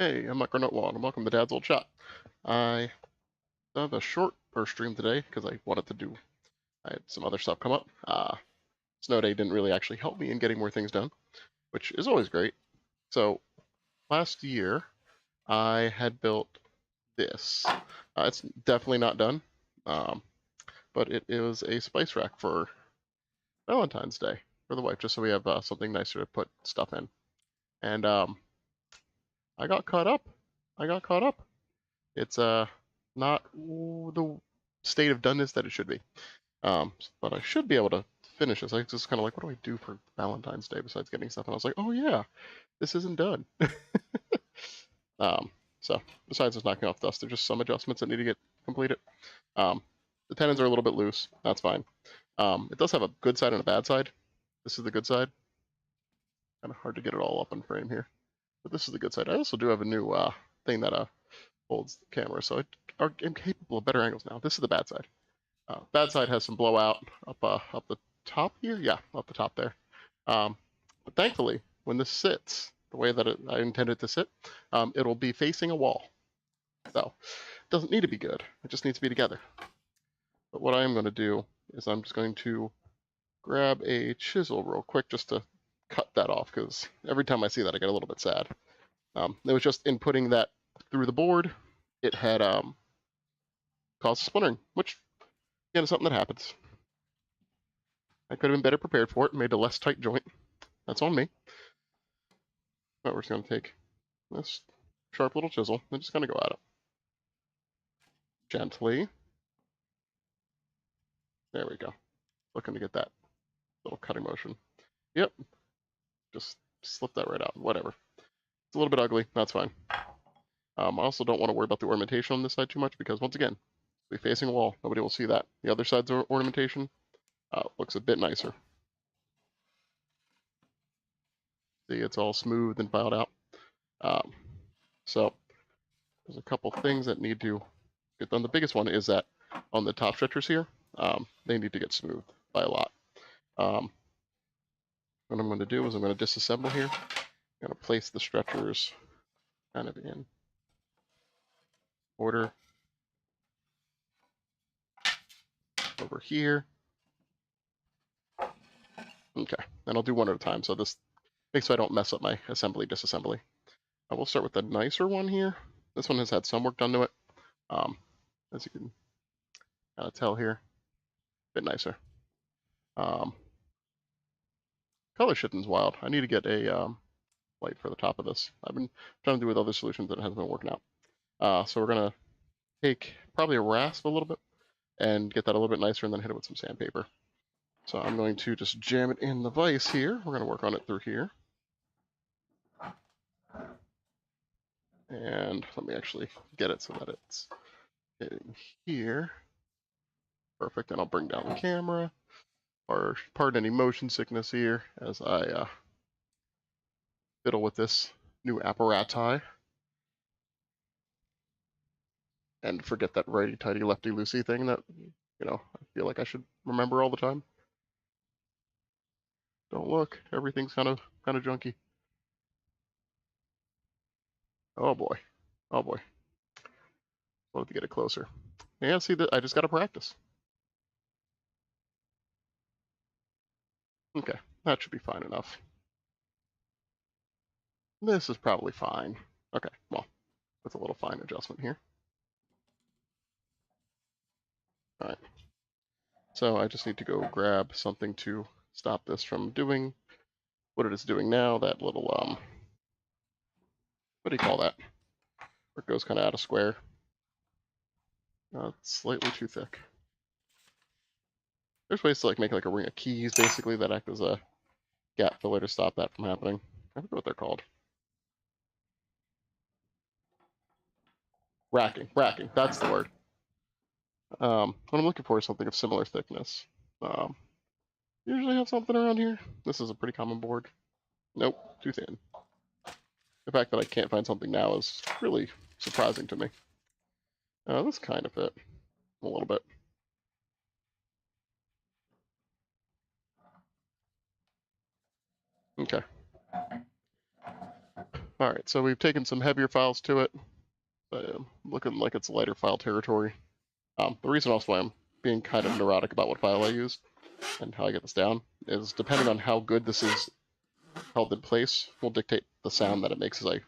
Hey, I'm Micronaut1, and welcome to Dad's Old Shop. I have a short burst stream today because I had some other stuff come up. Snow Day didn't really actually help me in getting more things done, which is always great. So last year, I had built this. It's definitely not done, but it was a spice rack for Valentine's Day for the wife, just so we have something nicer to put stuff in. And I got caught up. It's not the state of doneness that it should be. But I should be able to finish this. I just kind of like, what do I do for Valentine's Day besides getting stuff? And I was like, oh yeah, this isn't done. So besides just knocking off dust, there's just some adjustments that need to get completed. The tenons are a little bit loose. That's fine. It does have a good side and a bad side. This is the good side. Kind of hard to get it all up in frame here, but this is the good side. I also do have a new thing that holds the camera, so I'm capable of better angles now. This is the bad side. Bad side has some blowout up the top here. Yeah, up the top there. But thankfully, when this sits the way that I intended to sit, it'll be facing a wall. So it doesn't need to be good. It just needs to be together. But what I am going to do is I'm just going to grab a chisel real quick just to cut that off, because every time I see that I get a little bit sad. It was just in putting that through the board, it had caused splintering, which again is something that happens. I could have been better prepared for it, made a less tight joint. That's on me. But we're just going to take this sharp little chisel and just kind of go at it. Gently. There we go. Looking to get that little cutting motion. Yep. Just slip that right out. Whatever. It's a little bit ugly. That's fine. I also don't want to worry about the ornamentation on this side too much because, once again, we're facing a wall. Nobody will see that. The other side's ornamentation looks a bit nicer. See, it's all smooth and filed out. So there's a couple things that need to get done. The biggest one is that on the top stretchers here, they need to get smoothed by a lot. What I'm going to do is I'm going to disassemble here. I'm going to place the stretchers kind of in order over here. Okay, and I'll do one at a time, so this makes so I don't mess up my assembly disassembly. I will start with the nicer one here. This one has had some work done to it, as you can kind of tell here, a bit nicer. Color shifting's wild. I need to get a light for the top of this. I've been trying to do with other solutions that it hasn't been working out. So we're gonna take probably a rasp a little bit and get that a little bit nicer, and then hit it with some sandpaper. So I'm going to just jam it in the vise here. We're going to work on it through here. And let me actually get it so that it's hitting here. Perfect, and I'll bring down the camera. Or pardon any motion sickness here as I fiddle with this new apparati. And forget that righty-tighty, lefty-loosey thing that, I feel like I should remember all the time. Don't look, everything's kind of junky. Oh boy, oh boy. I'll have to get it closer. Yeah, see that I just gotta practice. Okay, that should be fine enough. This is probably fine. Okay, well, with a little fine adjustment here. All right. So I just need to go grab something to stop this from doing what it is doing now. That little what do you call that? Where it goes kind of out of square. It's slightly too thick. There's ways to make like a ring of keys, basically, that act as a gap filler to stop that from happening. I forget what they're called. Racking, that's the word. What I'm looking for is something of similar thickness. Usually have something around here. This is a pretty common board. Nope, too thin. The fact that I can't find something now is really surprising to me. This kind of fit a little bit. Okay. Alright, so we've taken some heavier files to it. Looking like it's lighter file territory. The reason also why I'm being kind of neurotic about what file I use and how I get this down is depending on how good this is held in place will dictate the sound that it makes as I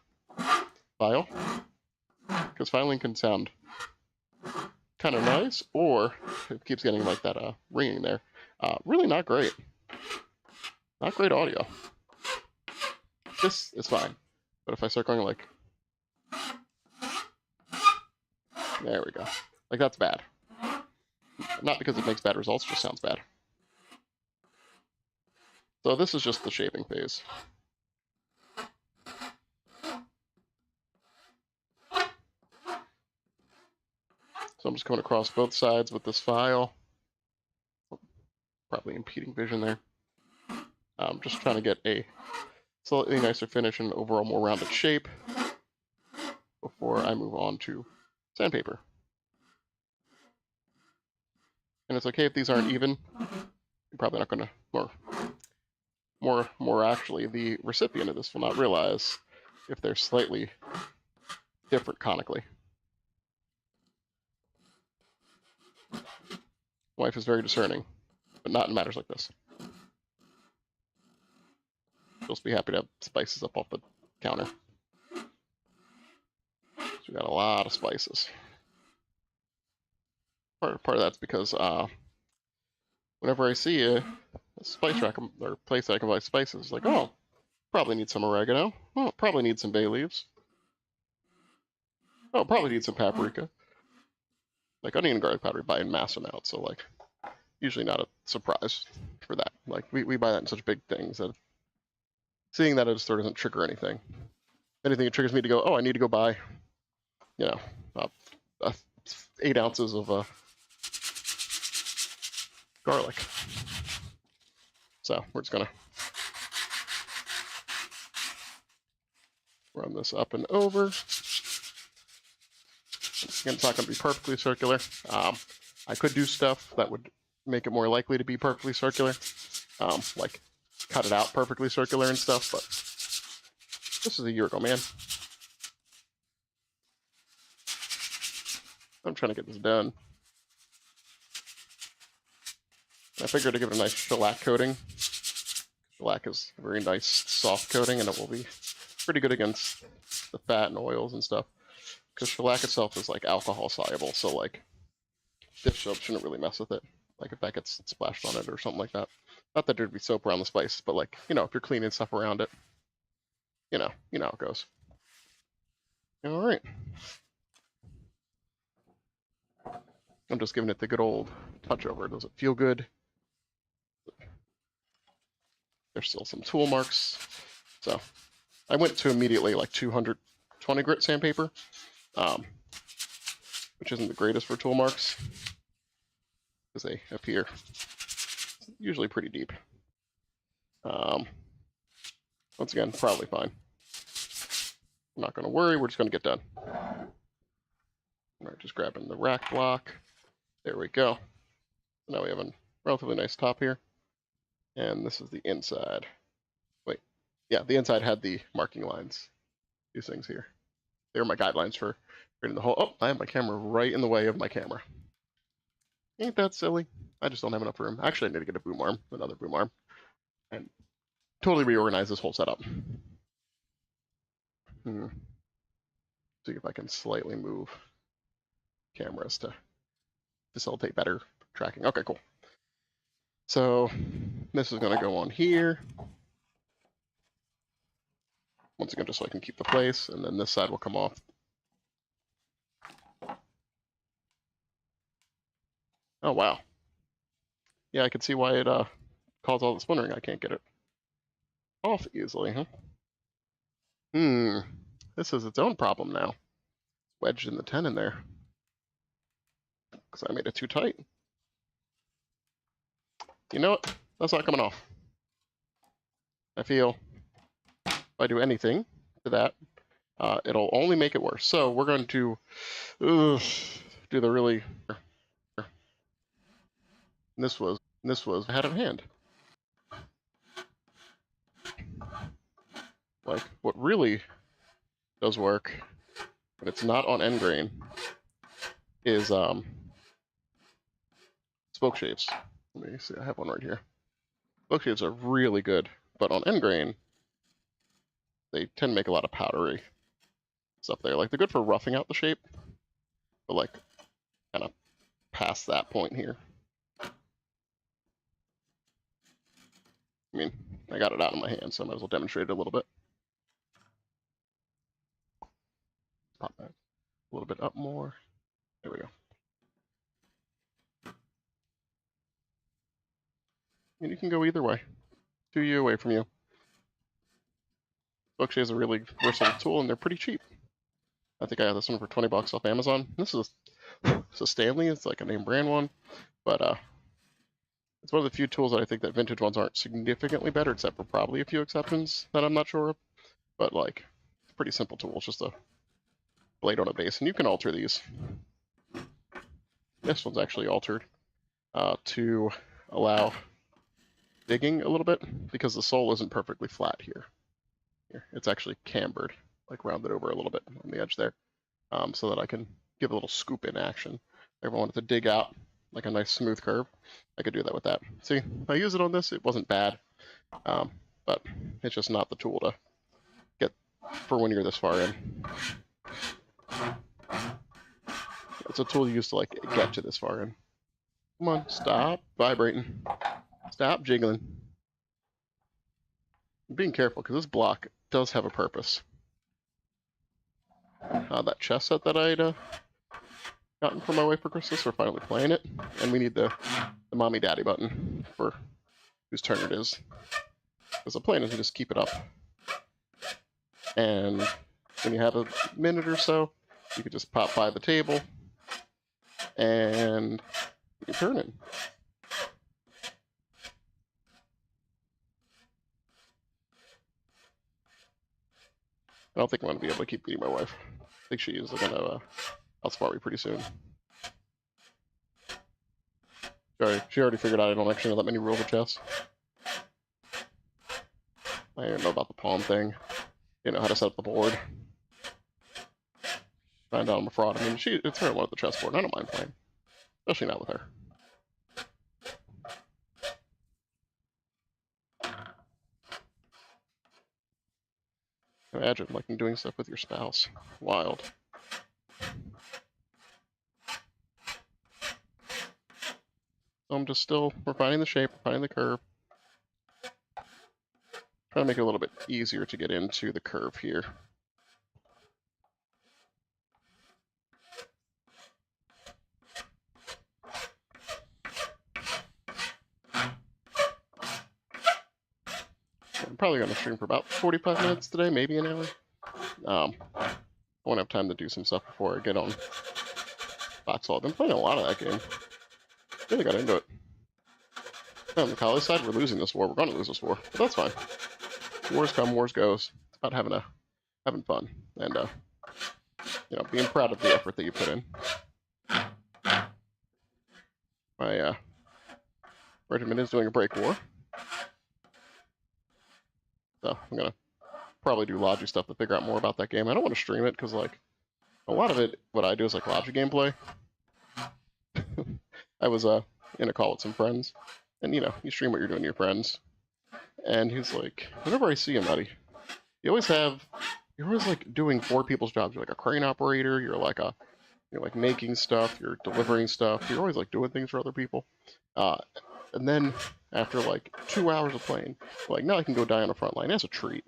file. Because filing can sound kind of nice, or it keeps getting like that ringing there. Really not great. Not great audio. This is fine. But if I start going like... There we go. Like, that's bad. Not because it makes bad results, just sounds bad. So this is just the shaping phase. So I'm just going across both sides with this file. Probably impeding vision there. Just trying to get a slightly nicer finish and overall more rounded shape before I move on to sandpaper. And it's okay if these aren't even. You're probably not going to, more actually, the recipient of this will not realize if they're slightly different conically. Wife is very discerning, but not in matters like this. She'll just be happy to have spices up off the counter. So we got a lot of spices. Part of that's because whenever I see a spice rack or place that I can buy spices, like, oh, probably need some oregano. Oh, probably need some bay leaves. Oh, probably need some paprika. Like, onion and garlic powder we buy in mass amounts, so like, usually not a surprise for that. Like, we buy that in such big things that seeing that at a store doesn't trigger anything. If anything, it triggers me to go, oh, I need to go buy, you know, 8 ounces of garlic. So we're just gonna run this up and over. Again, it's not going to be perfectly circular. I could do stuff that would make it more likely to be perfectly circular, like cut it out perfectly circular and stuff, but this is a year ago, man. I'm trying to get this done. I figured to give it a nice shellac coating. Shellac is a very nice soft coating, and it will be pretty good against the fat and oils and stuff. Because shellac itself is like alcohol soluble, so like dish soap shouldn't really mess with it. Like if that gets splashed on it or something like that. Not that there'd be soap around the spice, but like, you know, if you're cleaning stuff around it, you know how it goes. All right. I'm just giving it the good old touch over. Does it feel good? There's still some tool marks. So I went to immediately like 220 grit sandpaper, which isn't the greatest for tool marks because they appear usually pretty deep. Once again, probably fine. I'm not going to worry. We're just going to get done. All right, just grabbing the rack block. There we go. Now we have a relatively nice top here. And this is the inside. Wait, yeah, the inside had the marking lines. These things here. They are my guidelines for creating the whole. Oh, I have my camera right in the way of my camera. Ain't that silly? I just don't have enough room. Actually, I need to get a boom arm, another boom arm, and totally reorganize this whole setup. See if I can slightly move cameras to facilitate better tracking. Okay, cool. So this is going to go on here. Once again, just so I can keep the place, and then this side will come off. Oh, wow. Yeah, I can see why it caused all the splintering. I can't get it off easily, huh? This is its own problem now. Wedged in the tenon there. Because I made it too tight. You know what? That's not coming off. I feel if I do anything to that, it'll only make it worse. So we're going to do the really... This was head of hand. Like, what really does work, but it's not on end grain, is spoke shaves. Let me see, I have one right here. Spoke shaves are really good, but on end grain, they tend to make a lot of powdery stuff there. Like, they're good for roughing out the shape, but like, kind of past that point here. I mean, I got it out of my hand, so I might as well demonstrate it a little bit. Pop that a little bit up more. There we go. And you can go either way. 2U away from you. Bookshare is a really versatile tool, and they're pretty cheap. I think I got this one for 20 bucks off Amazon. This is a Stanley. It's like a name brand one, but it's one of the few tools that I think that vintage ones aren't significantly better, except for probably a few exceptions that I'm not sure of. But like, it's a pretty simple tool. It's just a blade on a base, and you can alter these. This one's actually altered to allow digging a little bit, because the sole isn't perfectly flat here. It's actually cambered, like rounded over a little bit on the edge there, so that I can give a little scoop in action. If I wanted to dig out like a nice smooth curve, I could do that with that. See, if I use it on this, it wasn't bad, but it's just not the tool to get for when you're this far in. It's a tool you use to like get to this far in. Come on, stop vibrating. Stop jiggling. I'm being careful, because this block does have a purpose. That chess set that I'd gotten for my wife for Christmas, we're finally playing it, and we need the mommy daddy button for whose turn it is. Because the plan is to just keep it up. And when you have a minute or so, you could just pop by the table and you turn it. I don't think I'm going to be able to keep beating my wife. I think she is going to outsmart me pretty soon. She already figured out I don't actually know that many rules of chess. I don't know about the pawn thing. You know how to set up the board. Find out I'm a fraud. I mean, it's her one at the chessboard. I don't mind playing. Especially not with her. Imagine like doing stuff with your spouse. Wild. So I'm just still refining the shape, refining the curve. Trying to make it a little bit easier to get into the curve here. I'm probably going to stream for about 45 minutes today, maybe an hour. I won't have time to do some stuff before I get on Foxhole. I've been playing a lot of that game. Really got into it. On the college side, we're losing this war. We're going to lose this war, but that's fine. Wars come, wars goes. It's about having fun and you know, being proud of the effort that you put in. My regiment is doing a break war, so I'm gonna probably do Logi stuff to figure out more about that game. I don't want to stream it because like a lot of it, what I do is like Logi gameplay. I was in a call with some friends, and you know, you stream what you're doing to your friends, and he's like, whenever I see him, buddy, you're always like doing 4 people's jobs. You're like a crane operator. You're like making stuff. You're delivering stuff. You're always like doing things for other people. And then after like 2 hours of playing, like now I can go die on the front line. That's a treat.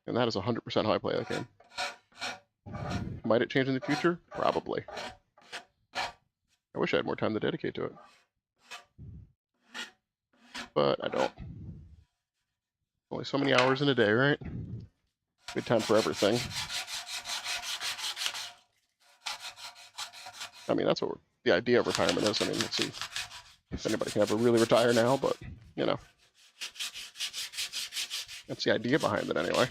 And that is 100% how I play that game. Might it change in the future? Probably. I wish I had more time to dedicate to it. But I don't. Only so many hours in a day, right? Good time for everything. I mean, that's what the idea of retirement is. I mean, let's see if anybody can ever really retire now, but, you know. That's the idea behind it anyway.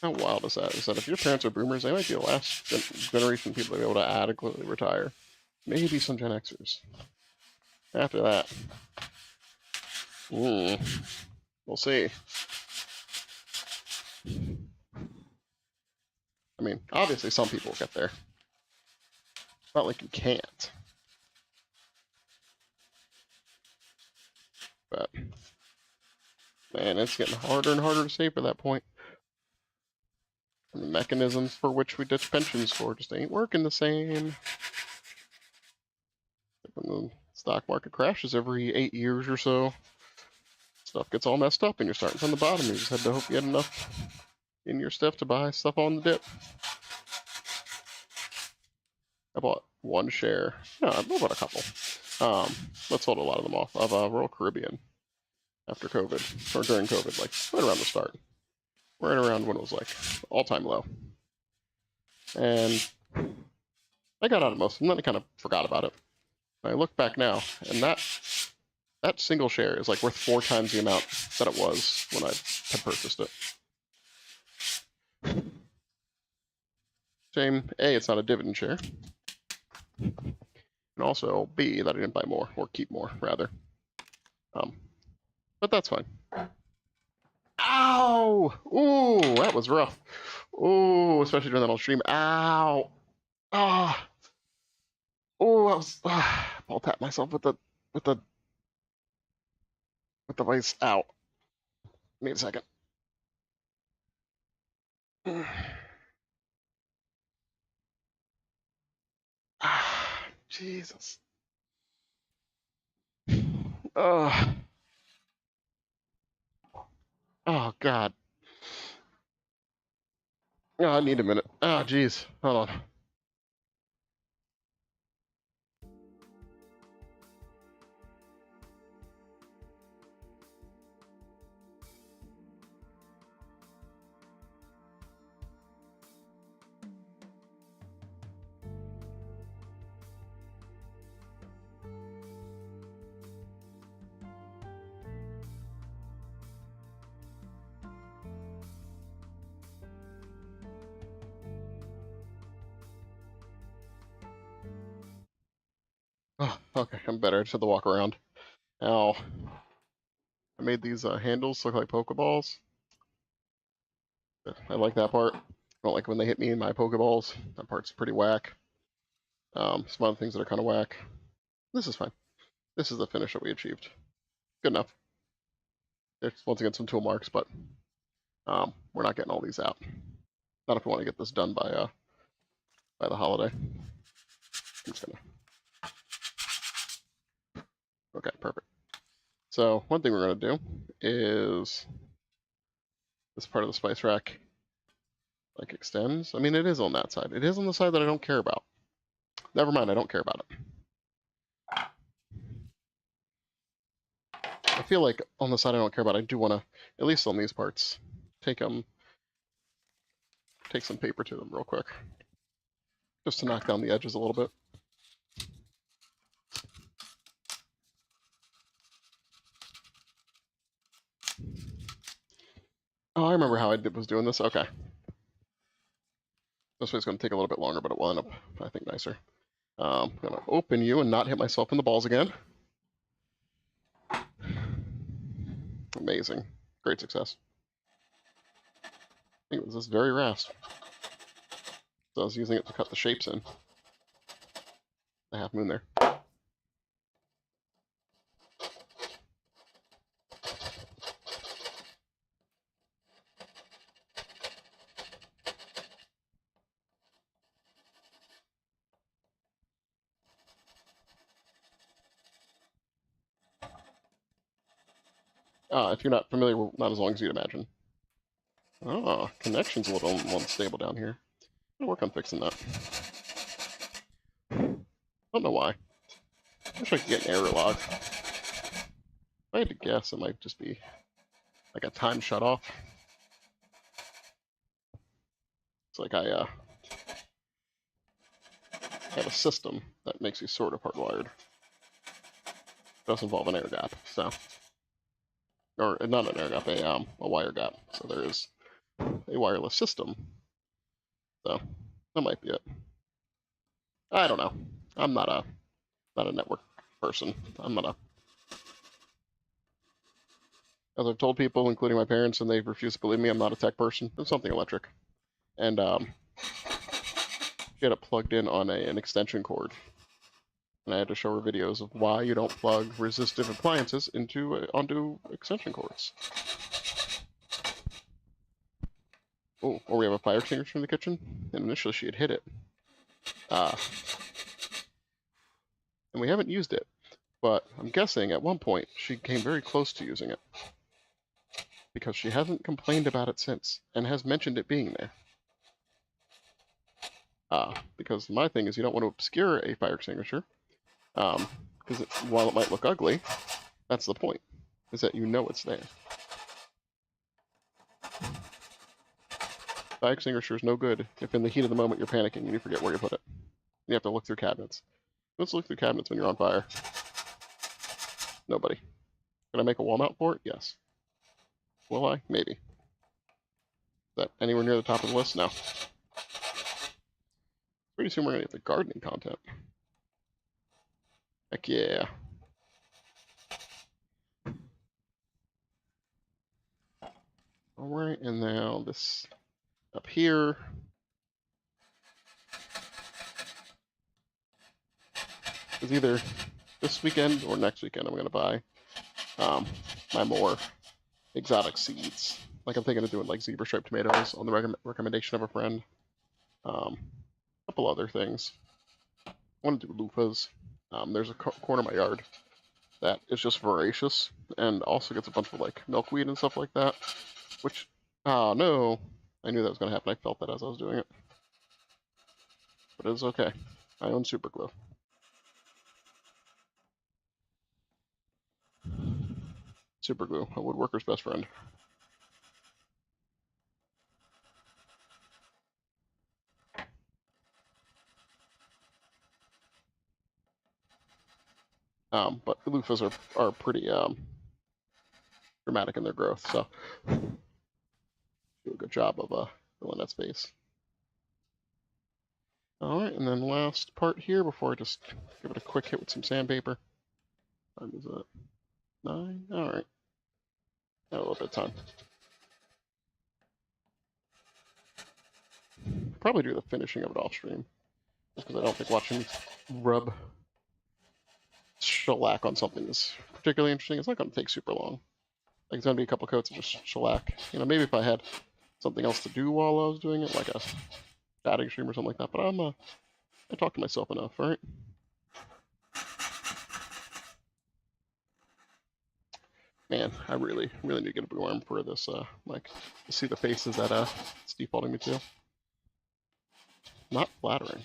How wild is that? Is that if your parents are boomers, they might be the last generation of people to be able to adequately retire. Maybe some Gen Xers. After that, We'll see. I mean, obviously some people will get there. It's not like you can't. But, man, it's getting harder and harder to save for that point. And the mechanisms for which we ditch pensions for just ain't working the same. When the stock market crashes every 8 years or so, stuff gets all messed up and you're starting from the bottom. You just had to hope you had enough in your stuff to buy stuff on the dip. I bought one share. No, I bought a couple. Let's sold a lot of them off of Royal Caribbean after COVID, or during COVID, like right around the start. Right around when it was like all-time low. And I got out of most of them, then I kind of forgot about it. And I look back now, and that single share is like worth 4 times the amount that it was when I had purchased it. Shame, A, it's not a dividend share. And also, B, that I didn't buy more, or keep more, rather. But that's fine. Ow! Ooh, that was rough. Ooh, especially during that whole stream. Ow! Ah! Oh, I was. I'll tap myself with the vice out. Give me a second. Ah, Jesus. Oh. Oh God. Oh, I need a minute. Oh, jeez. Hold on. Oh, okay, I'm better. I just had to walk around. Ow. I made these handles look like Pokeballs. I like that part. I don't like when they hit me in my Pokeballs. That part's pretty whack. Some other things that are kind of whack. This is fine. This is the finish that we achieved. Good enough. There's once again some tool marks, but we're not getting all these out. Not if we want to get this done by the holiday. I'm just gonna. Okay, perfect. So one thing we're gonna do is this part of the spice rack like extends. I mean, it is on that side. It is on the side that I don't care about. Never mind, I don't care about it. I feel like on the side I don't care about, I do want to, at least on these parts, take some paper to them real quick, just to knock down the edges a little bit. Oh, I remember how I was doing this. Okay. This way's going to take a little bit longer, but it will end up, I think, nicer. I'm going to open you and not hit myself in the balls again. Amazing. Great success. I think it was this very rasp. So I was using it to cut the shapes in. The half moon there. If you're not familiar, not as long as you'd imagine. Oh, connection's a little unstable down here. I'll work on fixing that. Don't know why. I wish I could get an error log. If I had to guess, it might just be like a time shut off. It's like I have a system that makes you sort of hardwired. It does involve an air gap, so. Or not an air gap, a wire gap. So there is a wireless system. So that might be it. I don't know. I'm not a network person. I'm not a As I've told people, including my parents, and they've refused to believe me, I'm not a tech person. It's something electric. And she had it plugged in on an extension cord. And I had to show her videos of why you don't plug resistive appliances onto extension cords. Oh, or we have a fire extinguisher in the kitchen, and initially she had hit it. And we haven't used it, but I'm guessing at one point she came very close to using it. Because she hasn't complained about it since, and has mentioned it being there. Because my thing is you don't want to obscure a fire extinguisher, because while it might look ugly, that's the point, is that you know it's there. Fire extinguisher is no good if in the heat of the moment you're panicking and you forget where you put it. You have to look through cabinets. Let's look through cabinets when you're on fire. Nobody. Can I make a wall mount for it? Yes. Will I? Maybe. Is that anywhere near the top of the list? No. Pretty soon we're going to get the gardening content. Heck yeah. Alright, and now this up here. Is either this weekend or next weekend I'm going to buy my more exotic seeds. Like I'm thinking of doing like zebra striped tomatoes on the recommendation of a friend. A couple other things. I want to do loofahs. There's a corner of my yard that is just voracious and also gets a bunch of like milkweed and stuff like that. Which, oh no, I knew that was going to happen. I felt that as I was doing it. But it's okay. I own super glue. Super glue, a woodworker's best friend. But the loofahs are pretty dramatic in their growth, so do a good job of filling that space. Alright, and then last part here before I just give it a quick hit with some sandpaper. What time is it? 9? Alright. Got a little bit of time. Probably do the finishing of it off stream. Just because I don't think watching rub shellac on something is particularly interesting. It's not going to take super long. Like, it's going to be a couple coats of just shellac. You know, maybe if I had something else to do while I was doing it, like a chatting stream or something like that. But I talk to myself enough, right? Man, I really need to get a blue arm for this, like, to see the faces that, it's defaulting me to. Not flattering.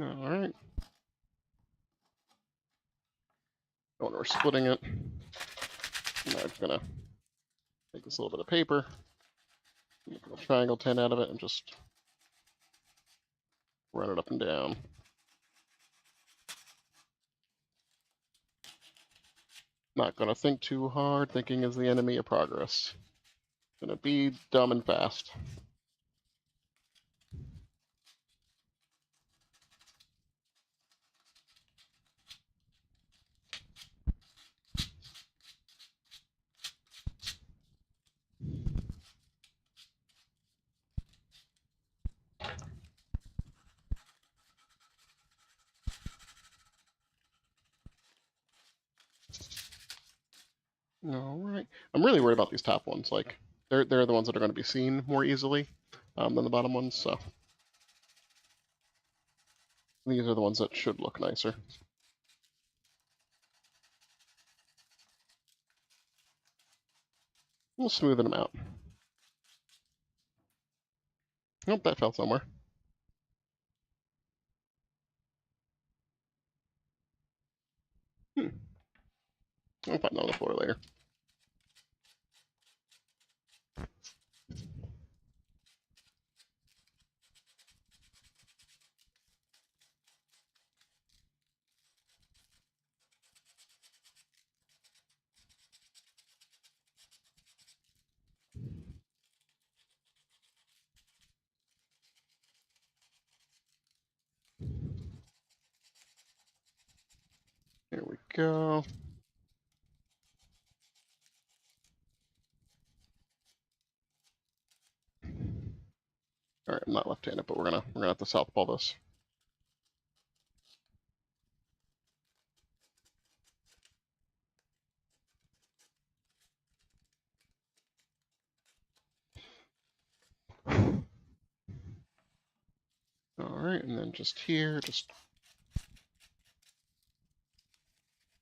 Alright. Oh, and we're splitting it. Now I'm gonna take this little bit of paper, make a little triangle tint out of it, and just run it up and down. Not gonna think too hard. Thinking is the enemy of progress. Gonna be dumb and fast. All right. I'm really worried about these top ones. Like, they're the ones that are going to be seen more easily than the bottom ones. So these are the ones that should look nicer. We'll smoothen them out. Nope, that fell somewhere. find them on the floor later. Here we go. All right, I'm not left-handed, but we're gonna have to southpaw this. All right, and then just here, just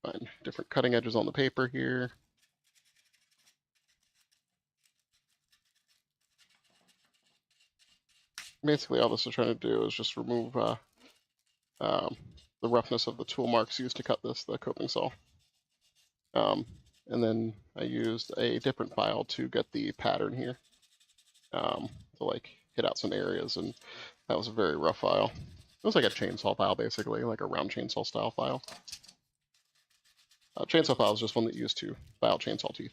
find different cutting edges on the paper here. Basically, all this is trying to do is just remove the roughness of the tool marks used to cut this, the coping saw. And then I used a different file to get the pattern here, to like hit out some areas, and that was a very rough file. It was like a chainsaw file, basically, like a round chainsaw style file. Chainsaw file is just one that you use to file chainsaw teeth.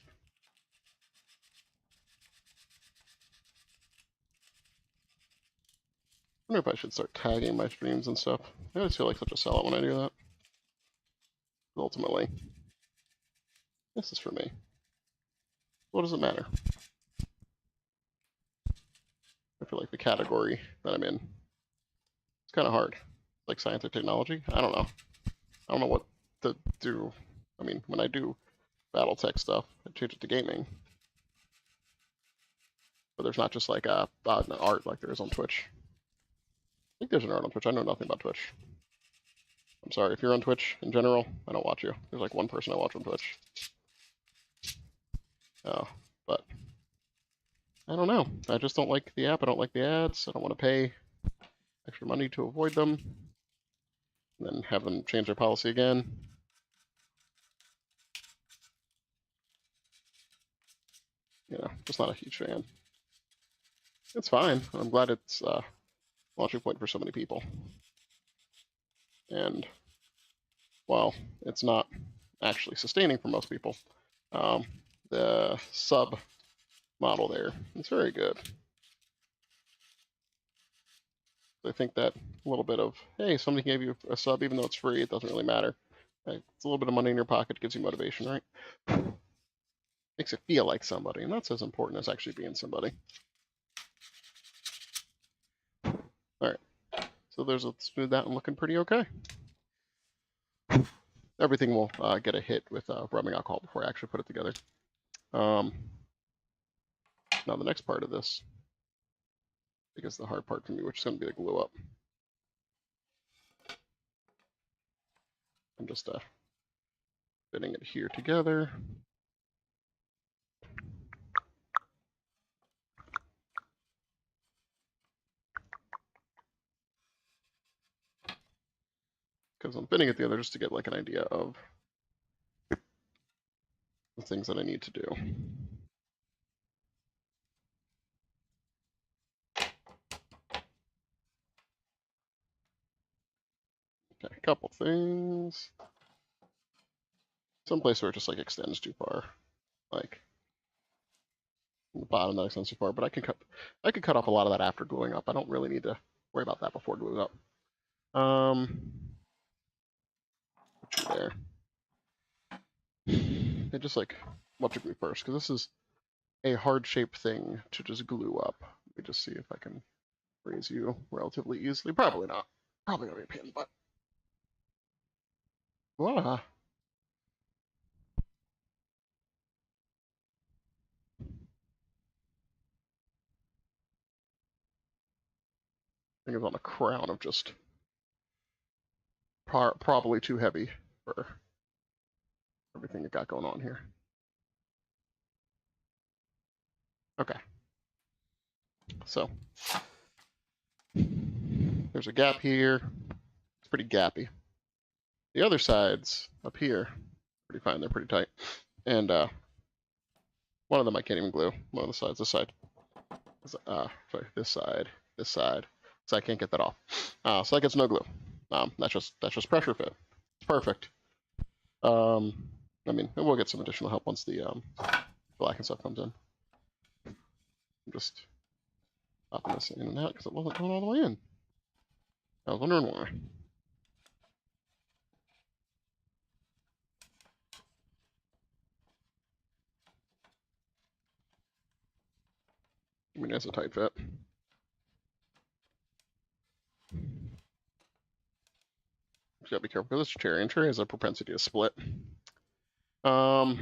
I wonder if I should start tagging my streams and stuff. I always feel like such a sellout when I do that. But ultimately, this is for me. What does it matter? I feel like the category that I'm in, it's kind of hard. Like science or technology? I don't know. I don't know what to do. I mean, when I do Battletech stuff, I change it to gaming. But there's not just like an art like there is on Twitch. I think there's an art on Twitch. I know nothing about Twitch. I'm sorry, if you're on Twitch in general, I don't watch you. There's like one person I watch on Twitch. But I don't know. I just don't like the app. I don't like the ads. I don't want to pay extra money to avoid them. And then have them change their policy again. You know, just not a huge fan. It's fine. I'm glad it's a launching point for so many people. And while it's not actually sustaining for most people, the sub model there is very good. I think that a little bit of, hey, somebody gave you a sub, even though it's free, it doesn't really matter. It's a little bit of money in your pocket, gives you motivation, right? Makes it feel like somebody, and that's as important as actually being somebody. All right, so there's a smooth out and looking pretty okay. Everything will get a hit with rubbing alcohol before I actually put it together. Now the next part of this, I guess the hard part for me, which is going to be the glue up. I'm just fitting it here together. Because I'm fitting it together just to get like an idea of the things that I need to do. Okay, a couple things. Some place where it just like extends too far, like the bottom that extends too far. But I can cut off a lot of that after gluing up. I don't really need to worry about that before gluing up. There. And just like what to glue first, because this is a hard shaped thing to just glue up. Let me just see if I can raise you relatively easily. Probably not. Probably gonna be a pain, but voila. I think it's on the crown of just probably too heavy for everything it got going on here. Okay. So there's a gap here. It's pretty gappy. The other side's up here. pretty fine. They're pretty tight. And one of them I can't even glue. One of the sides, this side. Sorry, this side. So I can't get that off. So that gets no glue. That's just pressure fit. It's perfect. I mean, we'll get some additional help once the black and stuff comes in. I'm just popping this in and out because it wasn't going all the way in. I was wondering why. I mean, it's a tight fit. You gotta be careful with this cherry, and cherry has a propensity to split. I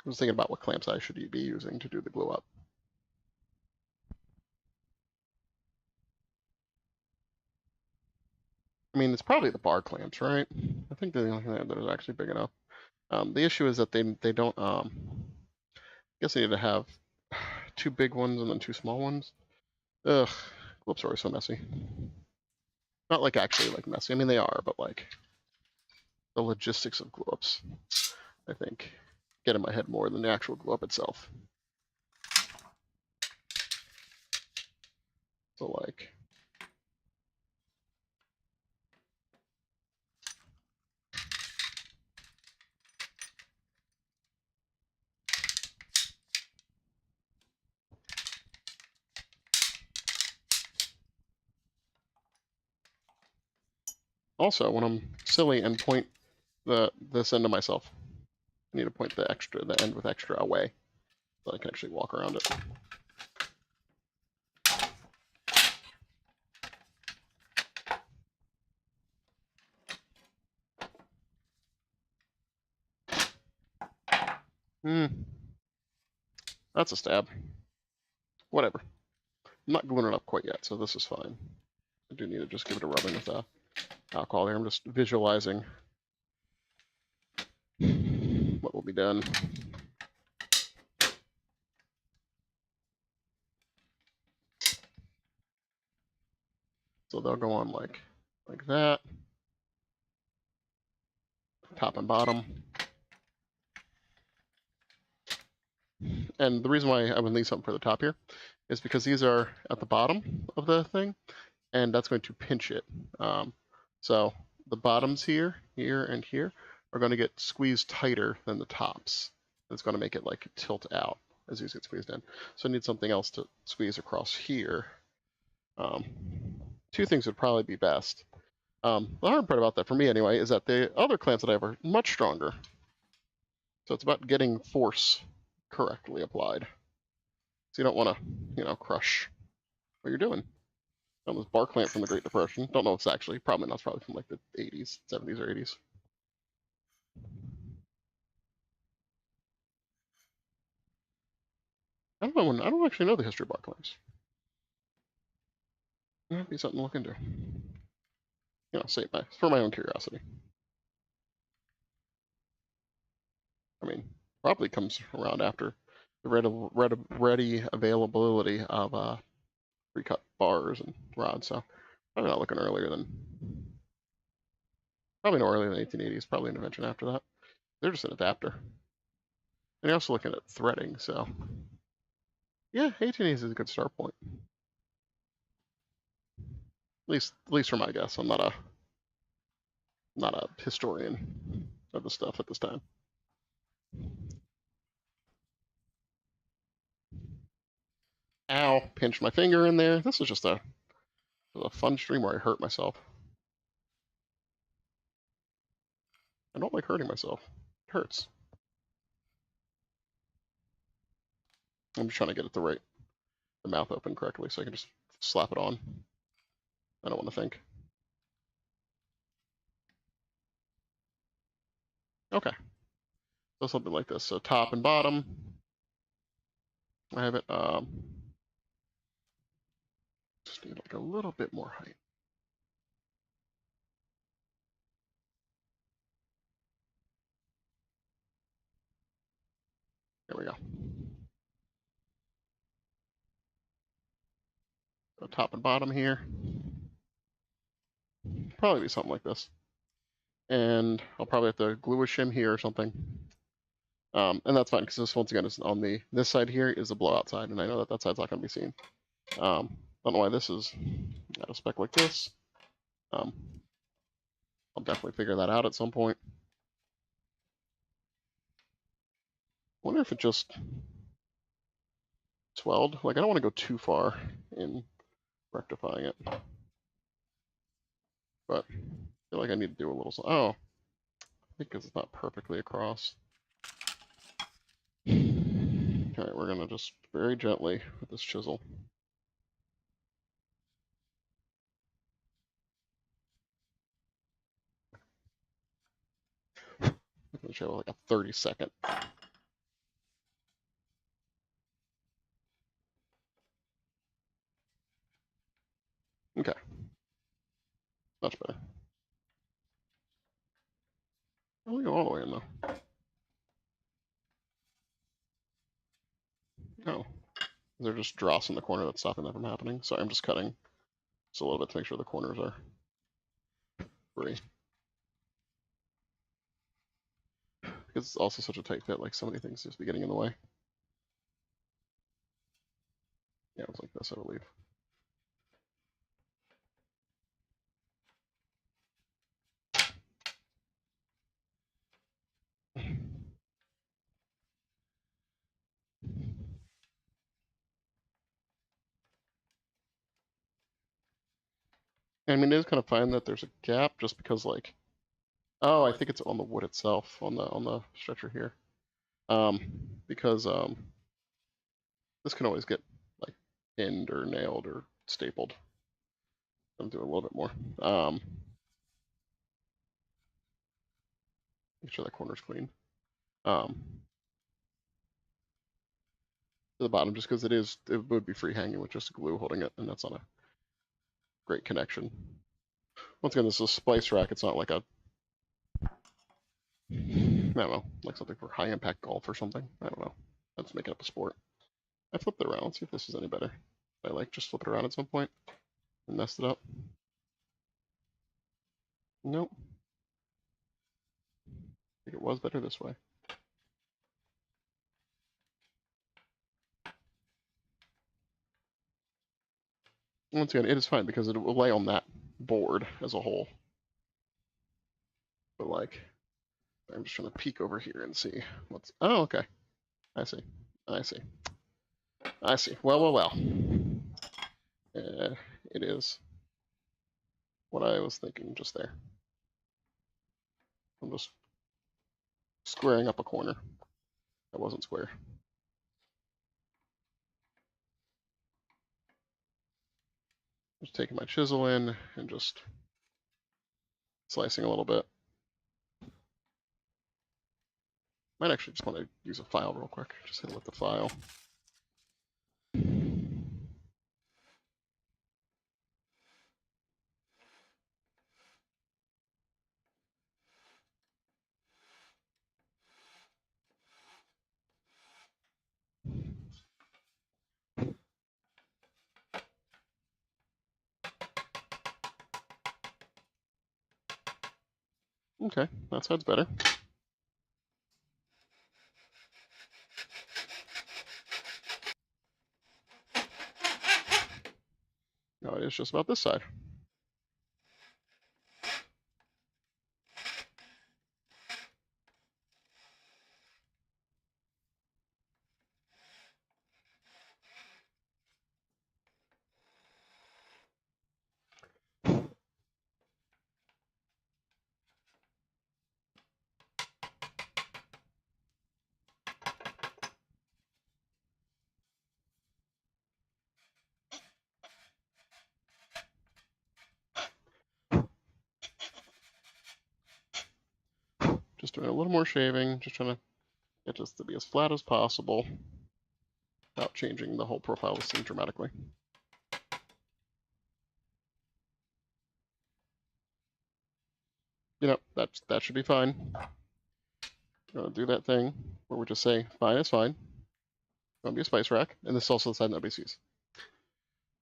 was thinking about what clamps I should be using to do the glue up. I mean, it's probably the bar clamps, right? I think they're the only thing that is actually big enough. The issue is that they don't. I guess they need to have 2 big ones and then 2 small ones. Ugh, glue-ups are always so messy. Not like actually like messy. I mean, they are, but like the logistics of glue-ups, I think, get in my head more than the actual glue-up itself. So like, also when I'm silly and point this end to myself, I need to point the end with extra away, so I can actually walk around it. That's a stab. Whatever. I'm not gluing it up quite yet, so this is fine. I do need to just give it a rubbing with alcohol here. I'm just visualizing what will be done. So they'll go on like that, top and bottom. And the reason why I would leave something for the top here is because these are at the bottom of the thing, and that's going to pinch it. So the bottoms here, and here are going to get squeezed tighter than the tops. It's going to make it like tilt out as these get squeezed in. So I need something else to squeeze across here. 2 things would probably be best. The hard part about that, for me anyway, is that the other clamps that I have are much stronger. So it's about getting force correctly applied. So you don't want to, crush what you're doing. This bar clamp from the Great Depression. Don't know if it's actually, probably not. It's probably from like the 80s, 70s or 80s. I don't actually know the history of bar clamps. That'd be something to look into. For my own curiosity. I mean, probably comes around after the ready availability of pre-cut bars and rods. So probably not looking earlier than, probably no earlier than 1880s. Probably an invention after that. They're just an adapter. And you're also looking at threading. So yeah, 1880s is a good start point. At least for my guess. I'm not a historian of the stuff at this time. Ow, pinched my finger in there. This was just a fun stream where I hurt myself. I don't like hurting myself. It hurts. I'm just trying to get the mouth open correctly so I can just slap it on. I don't want to think. Okay. So something like this. So top and bottom. I have it, just need like a little bit more height. There we go. So top and bottom here. probably be something like this. And I'll probably have to glue a shim here or something. And that's fine, because this, once again, is on this side here is the blowout side, and I know that side's not going to be seen. Don't know why this is out of spec like this. I'll definitely figure that out at some point. I wonder if it just swelled. Like, I don't want to go too far in rectifying it. But I feel like I need to do a little... Oh, because it's not perfectly across. Alright, we're going to just very gently with this chisel. I'm going to show like a 30-second. Okay. Much better. I'll go all the way in, though. Oh. Is there just dross in the corner that's stopping that from happening? Sorry, I'm just cutting just a little bit to make sure the corners are free. Because it's also such a tight fit, like so many things just be getting in the way. Yeah, it was like this, I believe. I mean, it is kind of fine that there's a gap, just because, like, oh, I think it's on the wood itself, on the stretcher here, because this can always get like pinned or nailed or stapled. I'm doing a little bit more. Make sure that corner's clean. To the bottom, just because it would be free hanging with just glue holding it, and that's not a great connection. Once again, this is a splice rack. It's not like a, I don't know, like something for high impact golf or something. I don't know. Let's make it up a sport. I flipped it around. Let's see if this is any better. I like just flip it around at some point and messed it up. Nope. I think it was better this way. Once again, it is fine because it will lay on that board as a whole. But like, I'm just trying to peek over here and see what's. Oh, okay. I see. I see. I see. Well. It is what I was thinking just there. I'm just squaring up a corner that wasn't square. Just taking my chisel in and just slicing a little bit. Might actually just want to use a file real quick. Just hit it with the file. Okay, that side's better. Now it is just about this side. Just doing a little more shaving, just trying to get this to be as flat as possible without changing the whole profile of the scene dramatically. You know, that should be fine. We're gonna do that thing where we just say, fine is fine. It's gonna be a spice rack, and this is also the side nobody sees.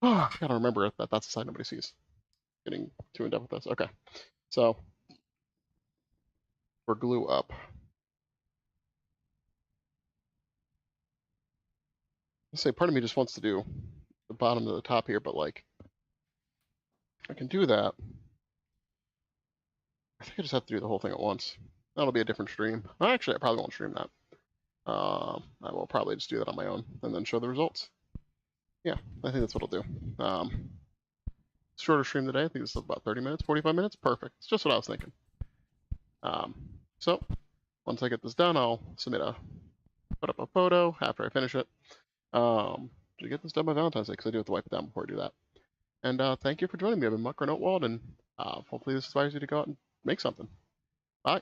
Oh, I gotta remember that that's the side nobody sees. getting too in depth with this. Okay, so for glue up, let's say part of me just wants to do the bottom to the top here, but like I can do that. I think I just have to do the whole thing at once. That'll be a different stream. Actually, I probably won't stream that. I will probably just do that on my own and then show the results. Yeah, I think that's what I'll do. Shorter stream today. I think this is about 30 minutes, 45 minutes. Perfect. It's just what I was thinking. So once I get this done, I'll put up a photo after I finish it. To get this done by Valentine's Day, because I do have to wipe it down before I do that. And thank you for joining me. I've been Mucker Notewald, and hopefully this inspires you to go out and make something. Bye.